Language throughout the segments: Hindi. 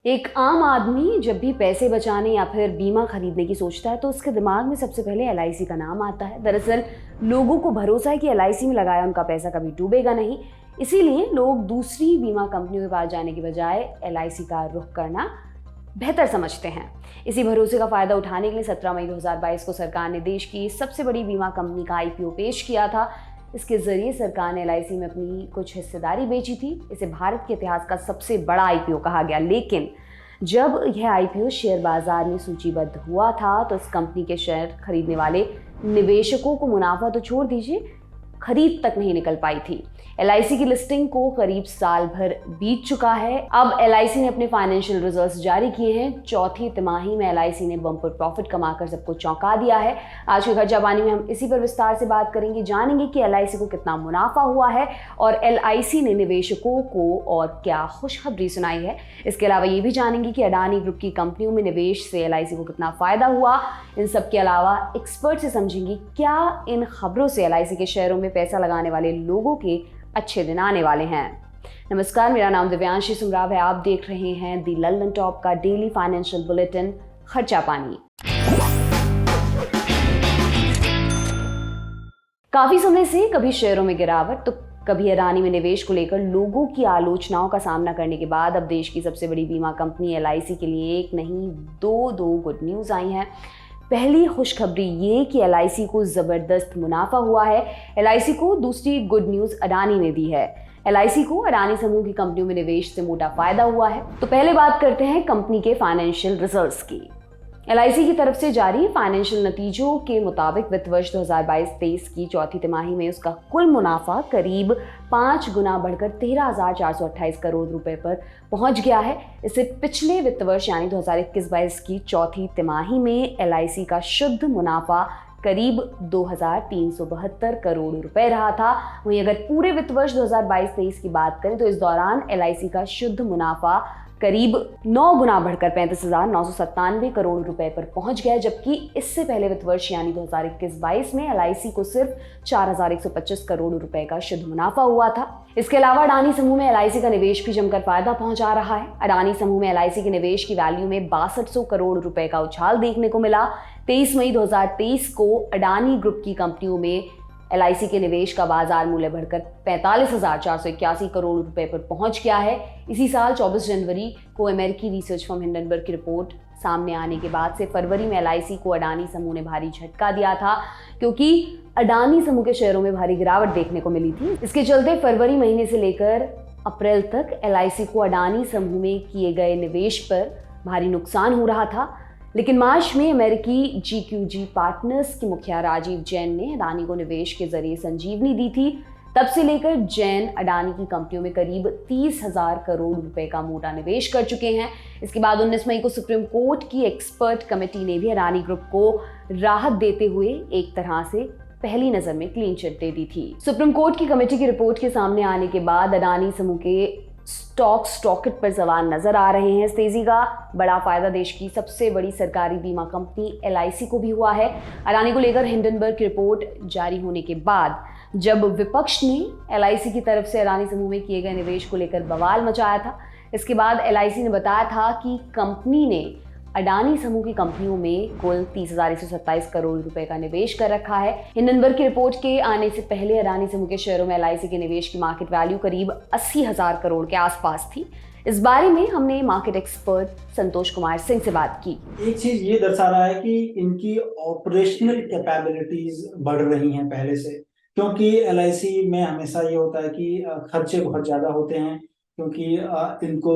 एक आम आदमी जब भी पैसे बचाने या फिर बीमा खरीदने की सोचता है तो उसके दिमाग में सबसे पहले एलआईसी का नाम आता है। दरअसल लोगों को भरोसा है कि एलआईसी में लगाया उनका पैसा कभी डूबेगा नहीं। इसीलिए लोग दूसरी बीमा कंपनियों के पास जाने की बजाय एलआईसी का रुख करना बेहतर समझते हैं। इसी भरोसे का फायदा उठाने के लिए 17 मई 2022 को सरकार ने देश की सबसे बड़ी बीमा कंपनी का आईपीओ पेश किया था। इसके जरिए सरकार ने एलआईसी में अपनी कुछ हिस्सेदारी बेची थी। इसे भारत के इतिहास का सबसे बड़ा आईपीओ कहा गया। लेकिन जब यह आईपीओ शेयर बाजार में सूचीबद्ध हुआ था तो इस कंपनी के शेयर खरीदने वाले निवेशकों को मुनाफा तो छोड़ दीजिए, खरीद तक नहीं निकल पाई थी। एलआईसी की लिस्टिंग को करीब साल भर बीत चुका है। अब एलआईसी ने अपने फाइनेंशियल रिजल्ट्स जारी किए हैं। चौथी तिमाही में एलआईसी ने बम्पर प्रॉफिट कमाकर सबको चौंका दिया है। आज के खर्चा पानी में हम इसी पर विस्तार से बात करेंगे, जानेंगे कि एलआईसी को कितना मुनाफा हुआ है और एलआईसी ने निवेशकों को और क्या खुशखबरी सुनाई है। इसके अलावा ये भी जानेंगे कि अडानी ग्रुप की कंपनियों में निवेश से एलआईसी को कितना फायदा हुआ। इन सब के अलावा एक्सपर्ट से समझेंगे क्या इन खबरों से एलआईसी के शेयरों में पैसा लगाने वाले लोगों के अच्छे दिन आने वाले हैं। नमस्कार, मेरा नाम दिव्यांशी सुमराव है। आप देख रहे हैं दी लंदन टॉप का डेली फाइनेंशियल बुलेटिन खर्चा पानी। काफी समय से कभी शेयरों में गिरावट तो कभी अडानी में निवेश को लेकर लोगों की आलोचनाओं का सामना करने के बाद अब देश की सबसे बड़ी बीमा कंपनी एलआईसी के लिए एक नहीं दो गुड न्यूज आई हैं। पहली खुशखबरी ये कि एलआईसी को जबरदस्त मुनाफा हुआ है। एलआईसी को दूसरी गुड न्यूज अडानी ने दी है। एलआईसी को अडानी समूह की कंपनियों में निवेश से मोटा फायदा हुआ है। तो पहले बात करते हैं कंपनी के फाइनेंशियल रिजल्ट्स की। एलआईसी की तरफ से जारी फाइनेंशियल नतीजों के मुताबिक वित्त वर्ष 2022-23 की चौथी तिमाही में उसका कुल मुनाफा करीब 5 गुना बढ़कर 13,428 करोड़ रुपए पर पहुंच गया है। इससे पिछले वित्त वर्ष यानी 2021-22 की चौथी तिमाही में एलआईसी का शुद्ध मुनाफा करीब 2,372 करोड़ रुपए रहा था। वहीं अगर पूरे वित्त वर्ष 2022-23 की बात करें तो इस दौरान एलआईसी का शुद्ध मुनाफा करीब 9 गुना बढ़कर 35,997 करोड़ रुपए पर पहुंच गया, जबकि इससे पहले वित्त वर्ष यानी 2021-22 में एलआईसी को सिर्फ 4,125 करोड़ रुपए का शुद्ध मुनाफा हुआ था। इसके अलावा अडानी समूह में एलआईसी का निवेश भी जमकर फायदा पहुंचा रहा है। अडानी समूह में एलआईसी के निवेश की वैल्यू में 6200 करोड़ रुपए का उछाल देखने को मिला। 23 मई 2023 को अडानी ग्रुप की कंपनियों में एलआईसी के निवेश का बाजार मूल्य बढ़कर 45,481 करोड़ रुपए पर पहुंच गया है। इसी साल 24 जनवरी को अमेरिकी रिसर्च फर्म हिंडनबर्ग की रिपोर्ट सामने आने के बाद से फरवरी में एलआईसी को अडानी समूह ने भारी झटका दिया था, क्योंकि अडानी समूह के शेयरों में भारी गिरावट देखने को मिली थी। इसके चलते फरवरी महीने से लेकर अप्रैल तक एलआईसी को अडानी समूह में किए गए निवेश पर भारी नुकसान हो रहा था। लेकिन मार्च में अमेरिकी जीक्यूजी पार्टनर्स के मुखिया राजीव जैन ने अडानी को निवेश के जरिए संजीवनी दी थी। तब से लेकर जैन अडानी की कंपनियों में करीब 30,000 करोड़ रुपए का मोटा निवेश कर चुके हैं। इसके बाद 19 मई को सुप्रीम कोर्ट की एक्सपर्ट कमेटी ने भी अडानी ग्रुप को राहत देते हुए एक तरह से पहली नजर में क्लीन चिट दे दी थी। सुप्रीम कोर्ट की कमेटी की रिपोर्ट के सामने आने के बाद अडानी समूह के स्टॉकेट पर सवार नजर आ रहे हैं। इस तेजी का बड़ा फायदा देश की सबसे बड़ी सरकारी बीमा कंपनी एलआईसी को भी हुआ है। अडानी को लेकर हिंडनबर्ग की रिपोर्ट जारी होने के बाद जब विपक्ष ने एलआईसी की तरफ से अडानी समूह में किए गए निवेश को लेकर बवाल मचाया था, इसके बाद एलआईसी ने बताया था कि कंपनी ने अडानी समूह की कंपनियों में कुल 30,127 करोड़ रुपए का निवेश कर रखा है। हिंडनबर्ग की रिपोर्ट के आने से पहले अडानी समूह के शेयरों में एलआईसी के निवेश की मार्केट वैल्यू करीब 80,000 करोड़ के आसपास थी। इस बारे में हमने मार्केट एक्सपर्ट संतोष कुमार सिंह से बात की। एक चीज ये दर्शा रहा है कि इनकी ऑपरेशनल कैपेबिलिटीज बढ़ रही हैं पहले से, क्योंकि एलआईसी में हमेशा ये होता है कि खर्चे बहुत ज्यादा होते हैं, क्योंकि इनको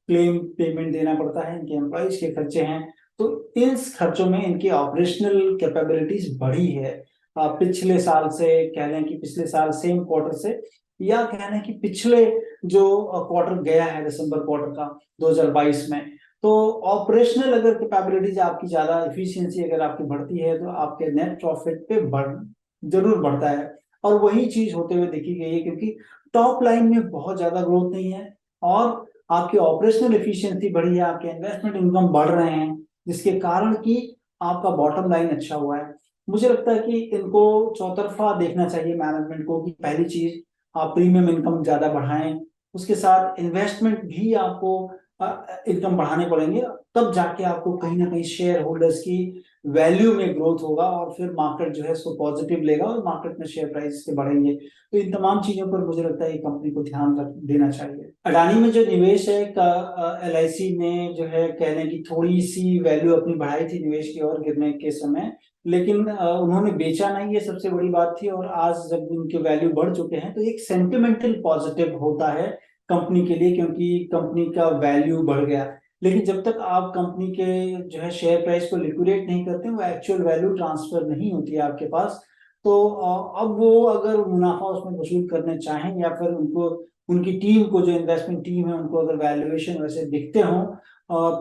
क्लेम पेमेंट देना पड़ता है, इनके एम्प्लॉइज के खर्चे हैं। तो इन खर्चों में इनकी ऑपरेशनल कैपेबिलिटीज बढ़ी है। पिछले साल से कह लें कि पिछले साल सेम क्वार्टर से, या कह लें कि पिछले जो क्वार्टर गया है दिसंबर क्वार्टर का 2022 में, तो ऑपरेशनल अगर कैपेबिलिटीज आपकी ज्यादा, एफिशिएंसी अगर आपकी बढ़ती है तो आपके नेट प्रॉफिट पे जरूर बढ़ता है। और वही चीज होते हुए देखी गई है, क्योंकि टॉप लाइन में बहुत ज्यादा ग्रोथ नहीं है और आपकी ऑपरेशनल एफिशिएंसी बढ़ी है, आपके इन्वेस्टमेंट इनकम बढ़ रहे हैं, जिसके कारण कि आपका बॉटम लाइन अच्छा हुआ है। मुझे लगता है कि इनको चौतरफा देखना चाहिए मैनेजमेंट को, कि पहली चीज आप प्रीमियम इनकम ज्यादा बढ़ाएं, उसके साथ इन्वेस्टमेंट भी आपको इनकम बढ़ाने पड़ेंगे, तब जाके आपको कहीं ना कहीं शेयर होल्डर्स की वैल्यू में ग्रोथ होगा और फिर मार्केट जो है इसको पॉजिटिव लेगा और मार्केट में शेयर प्राइस के बढ़ेंगे। तो इन तमाम चीजों पर मुझे लगता है कंपनी को ध्यान देना चाहिए। अडानी में जो निवेश है LIC ने जो है कह लें कि थोड़ी सी वैल्यू अपनी बढ़ाई थी निवेश की और गिरने के समय, लेकिन उन्होंने बेचा नहीं, ये सबसे बड़ी बात थी। और आज जब उनके वैल्यू बढ़ चुके हैं तो एक सेंटिमेंटल पॉजिटिव होता है कंपनी के लिए, क्योंकि कंपनी का वैल्यू बढ़ गया। लेकिन जब तक आप कंपनी के जो है शेयर प्राइस को लिक्विडेट नहीं करते, वो एक्चुअल वैल्यू ट्रांसफर नहीं होती है आपके पास। तो अब वो अगर मुनाफा उसमें वसूल करने चाहें या फिर उनको उनकी टीम को, जो इन्वेस्टमेंट टीम है, उनको अगर वैल्यूएशन वैसे दिखते हों,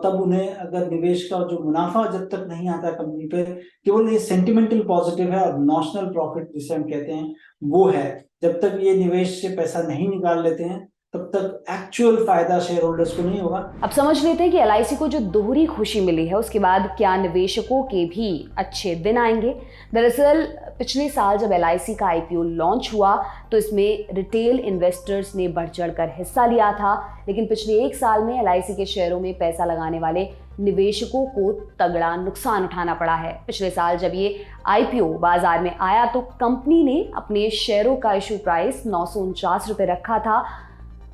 तब उन्हें अगर निवेश का जो मुनाफा जब तक नहीं आता कंपनी पे, केवल ये सेंटिमेंटल पॉजिटिव है और नॉशनल प्रॉफिट जिसे हम कहते हैं वो है, जब तक ये निवेश से पैसा नहीं निकाल लेते हैं तब तक एक्चुअल फायदा शेयर होल्डर्स को नहीं होगा। अब समझ लेते हैं कि LIC को जो दोहरी खुशी मिली है उसके बाद क्या निवेशकों के भी अच्छे दिन आएंगे। दरअसल पिछले साल जब LIC का IPO लॉन्च हुआ तो इसमें रिटेल इन्वेस्टर्स ने बढ़ चढ़कर हिस्सा लिया था, लेकिन पिछले एक साल में LIC के शेयरों में पैसा लगाने वाले निवेशकों को तगड़ा नुकसान उठाना पड़ा है। पिछले साल जब ये IPO बाजार में आया तो कंपनी ने अपने शेयरों का इशू प्राइस 949 रुपये रखा था,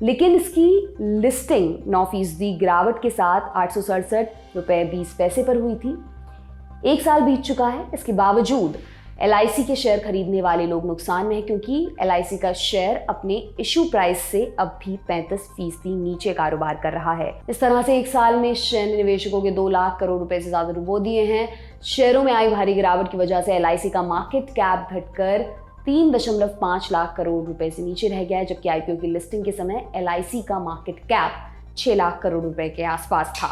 लेकिन इसकी लिस्टिंग 9% गिरावट के साथ 867 रुपये 20 पैसे पर हुई थी। एक साल बीत चुका है, इसके बावजूद LIC के शेयर खरीदने वाले लोग नुकसान में हैं, क्योंकि LIC का शेयर अपने इशू प्राइस से अब भी 35% नीचे कारोबार कर रहा है। इस तरह से एक साल में शेयर निवेशकों के 2 लाख करोड़ रुपए से ज्यादा डुबो दिए हैं। शेयरों में आई भारी गिरावट की वजह से LIC का मार्केट कैप घटकर 3.5 लाख करोड़ रुपए से नीचे रह गया है, जबकि IPO की लिस्टिंग के समय LIC का मार्केट कैप 6 लाख करोड़ रुपए के आसपास था।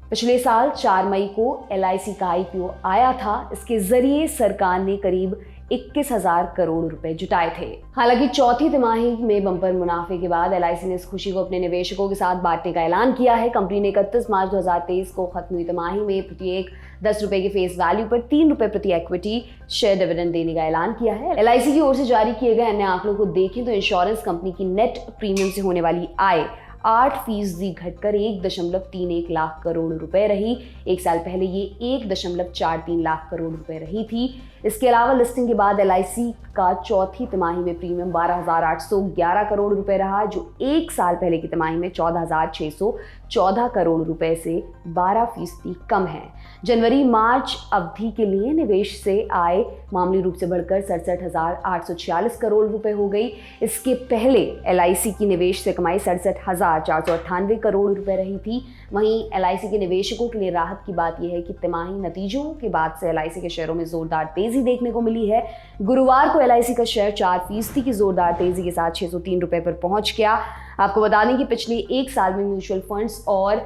पिछले साल 4 मई को LIC का IPO आया था। इसके जरिए सरकार ने करीब 21,000 करोड़ रुपए जुटाए थे। हालांकि चौथी तिमाही में बम्पर मुनाफे के बाद LIC ने इस खुशी को अपने निवेशकों के साथ बांटने का ऐलान किया है। कंपनी ने 31 मार्च 2023 को खत्म हुई तिमाही में प्रत्येक 10 रुपए के फेस वैल्यू पर 3 रुपए प्रति इक्विटी शेयर डिविडेंड देने का ऐलान किया है। LIC की ओर से जारी किए गए अन्य आंकड़ों को देखें तो इंश्योरेंस कंपनी की नेट प्रीमियम से होने वाली आय 8% घटकर 1.31 लाख करोड़ रुपए रही। एक साल पहले ये 1.43 लाख करोड़ रुपए रही थी। इसके अलावा लिस्टिंग के बाद LIC का चौथी तिमाही में प्रीमियम 12,811 करोड़ रुपए रहा, जो एक साल पहले की तिमाही में 14,614 करोड़ रुपए से 12% कम है। जनवरी मार्च अवधि के लिए निवेश से आय मामूली रूप से बढ़कर 67,846 करोड़ रुपए हो गई। इसके पहले LIC की निवेश से कमाई 67,498 करोड़ रुपए रही थी। वहीं LIC के निवेशकों के लिए राहत की बात यह है कि तिमाही नतीजों के बाद से LIC के शेयरों में जोरदार तेजी देखने को मिली है। गुरुवार को LIC का शेयर 4% की जोरदार तेजी के साथ 603 रुपए पर पहुंच गया। आपको बता दें कि पिछले एक साल में म्यूचुअल फंड्स और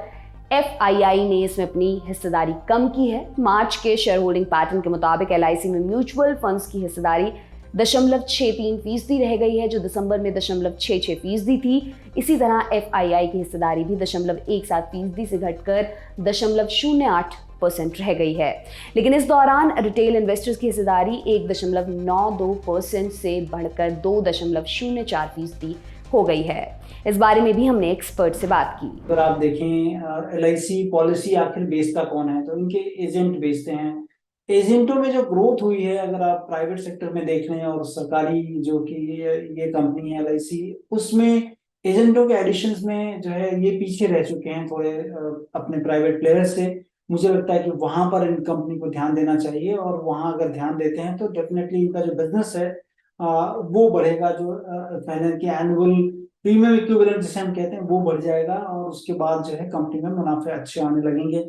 FII ने इसमें अपनी हिस्सेदारी कम की है। मार्च के शेयर होल्डिंग पैटर्न के मुताबिक LIC में म्यूचुअल फंड्स की हिस्सेदारी 0.63% रह गई है, जो दिसंबर में 0.66% थी। इसी तरह FII की हिस्सेदारी भी 0.17% से घटकर 0.08% रह गई है। लेकिन इस दौरान रिटेल इन्वेस्टर्स की हिस्सेदारी 1.92% से बढ़कर 2.04% हो गई है। इस बारे में भी हमने एक्सपर्ट से बात की। अगर आप देखें LIC पॉलिसी आखिर बेचता कौन है, तो इनके एजेंट बेचते हैं। एजेंटों में जो ग्रोथ हुई है, अगर आप प्राइवेट सेक्टर में देख रहे हैं और सरकारी जो कि ये कंपनी है LIC, उसमें एजेंटों के एडिशंस में जो है ये पीछे रह चुके हैं थोड़े अपने प्राइवेट प्लेयर्स से। मुझे लगता है कि वहां पर इन कंपनी को ध्यान देना चाहिए और वहां अगर ध्यान देते हैं तो डेफिनेटली इनका जो बिजनेस है वो बढ़ेगा। जो फाइनेंस की एनुअल प्रीमियम इक्विवेलेंट जिसे हम कहते हैं वो बढ़ जाएगा और उसके बाद जो है कंपनी में मुनाफे अच्छे आने लगेंगे।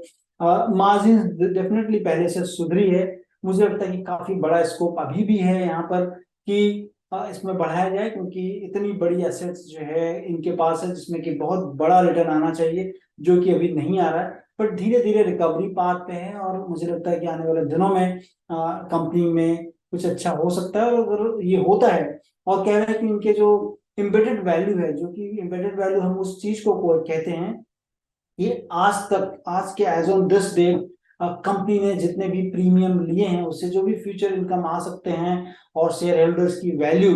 मार्जिन डेफिनेटली पहले से सुधरी है। मुझे लगता है कि काफी बड़ा स्कोप अभी भी है यहाँ पर कि इसमें बढ़ाया जाए, क्योंकि इतनी बड़ी एसेट्स जो है इनके पास है जिसमें कि बहुत बड़ा रिटर्न आना चाहिए, जो कि अभी नहीं आ रहा है। पर धीरे धीरे रिकवरी पाथ पे है और मुझे लगता है कि आने वाले दिनों में कंपनी में कुछ अच्छा हो सकता है। और अगर ये होता है और कह रहे हैं कि इनके जो एम्बेडेड वैल्यू है, जो कि एम्बेडेड वैल्यू हम उस चीज को कहते हैं, ये आज के as on this date company ने जितने भी प्रीमियम लिए हैं उससे जो भी फ्यूचर इनकम आ सकते हैं और शेयर होल्डर्स की वैल्यू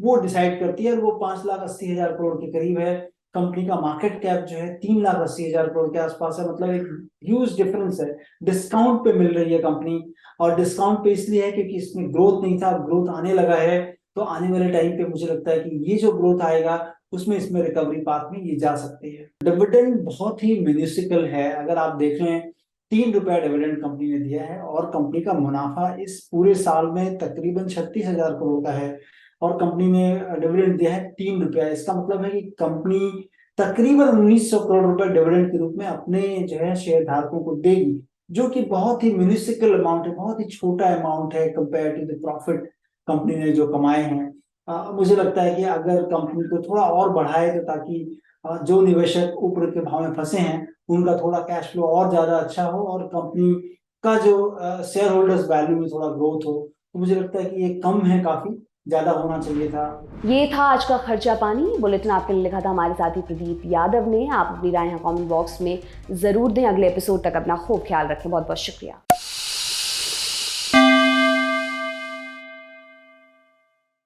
वो डिसाइड करती है। और वो 5,80,000 करोड़ के करीब है। कंपनी का मार्केट कैप जो है 3,80,000 करोड़ के आसपास है, मतलब एक ह्यूज डिफरेंस है। डिस्काउंट पे मिल रही है कंपनी, और डिस्काउंट पे इसलिए है क्योंकि इसमें ग्रोथ नहीं था, ग्रोथ आने लगा है। तो आने वाले टाइम पे मुझे लगता है कि ये जो ग्रोथ आएगा उसमें इसमें रिकवरी पाथ में ये जा सकती है। डिविडेंड बहुत ही मिनिस्टिकल है, अगर आप देख लें 3 रुपया डिविडेंड कंपनी ने दिया है, और कंपनी का मुनाफा इस पूरे साल में तकरीबन 36,000 करोड़ का है, और कंपनी ने डिविडेंड दिया है 3 रुपया। इसका मतलब है कि कंपनी तकरीबन 1,900 करोड़ रुपए डिविडेंड के रूप में अपने जो है शेयर धारकों को देगी, जो कि बहुत ही म्यूनिसिकल अमाउंट है, बहुत ही छोटा अमाउंट है compare to the profit company ने जो कमाए हैं। मुझे लगता है कि अगर कंपनी को थोड़ा और बढ़ाए तो ताकि जो निवेशक ऊपर के भाव में फंसे हैं उनका थोड़ा कैश फ्लो और ज्यादा अच्छा हो, और कंपनी का जो शेयर होल्डर्स वैल्यू में थोड़ा ग्रोथ हो, तो मुझे लगता है कि ये कम है, काफी ज्यादा होना चाहिए था। ये था आज का खर्चा पानी बुलेटिन, आपके लिए लिखा था हमारे साथी प्रदीप यादव ने। आप अपनी राय यहाँ कमेंट बॉक्स में जरूर दें। अगले एपिसोड तक अपना खूब ख्याल रखें। बहुत बहुत शुक्रिया।